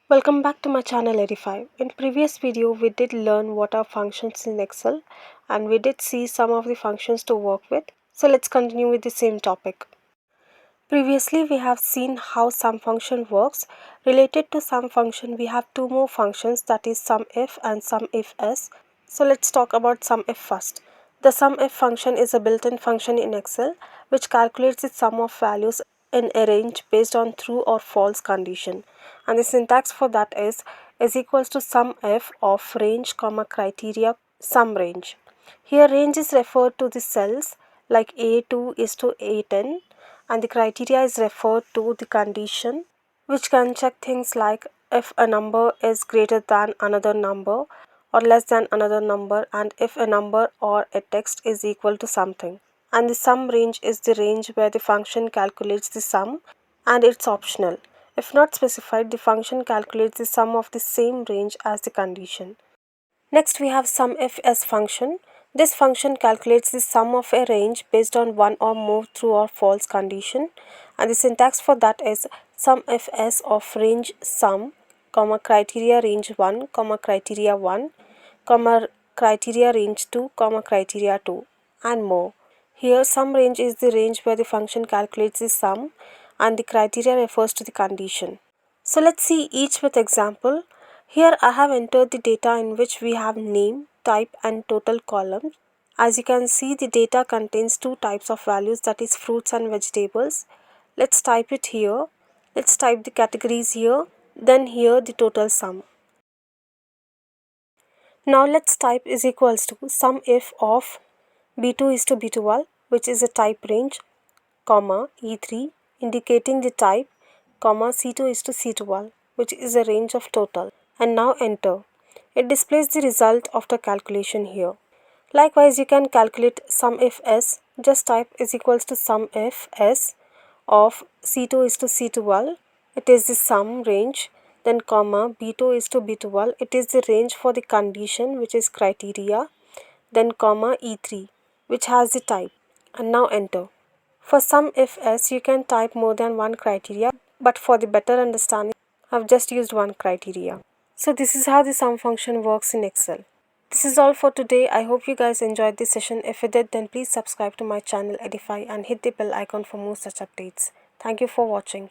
Welcome back to my channel Edify. In previous video we did learn what are functions in Excel and we did see some of the functions to work with. So let's continue with the same topic. Previously we have seen how sum function works. Related to sum function we have two more functions, that is SUMIF and SUMIFS. So let's talk about SUMIF first. The SUMIF function is a built-in function in Excel which calculates the sum of values in a range based on true or false condition, and the syntax for that is equals to SUMIF of range comma criteria sum range. Here range is referred to the cells like A2 is to A10, and the criteria is referred to the condition which can check things like if a number is greater than another number or less than another number, and if a number or a text is equal to something. And the sum range is the range where the function calculates the sum, and it's optional. If not specified, the function calculates the sum of the same range as the condition. Next we have SUMIFS function. This function calculates the sum of a range based on one or more true or false condition, and the syntax for that is SUMIFS of range sum, comma criteria range 1, comma criteria 1, comma criteria range 2, comma criteria 2, and more. Here sum range is the range where the function calculates the sum and the criteria refers to the condition. So let's see each with example. Here I have entered the data in which we have name, type and total columns. As you can see, the data contains two types of values, that is fruits and vegetables. Let's type it here. Let's type the categories here, then here the total sum. Now let's type is equals to SUMIF of B2 is to B12, which is a type range, comma E3 indicating the type, comma C2 is to C12, which is a range of total, and now enter. It displays the result of the calculation here. Likewise, you can calculate SUMIFS. Just type is equals to SUMIFS of C2 is to C12, it is the sum range, then comma B2 is to B12, it is the range for the condition which is criteria, then comma E3 which has the type, and now enter. For SUMIFS you can type more than one criteria, but for the better understanding I've just used one criteria. So this is how the sum function works in Excel. This is all for today. I hope you guys enjoyed this session. If you did, then please subscribe to my channel Edify and hit the bell icon for more such updates. Thank you for watching.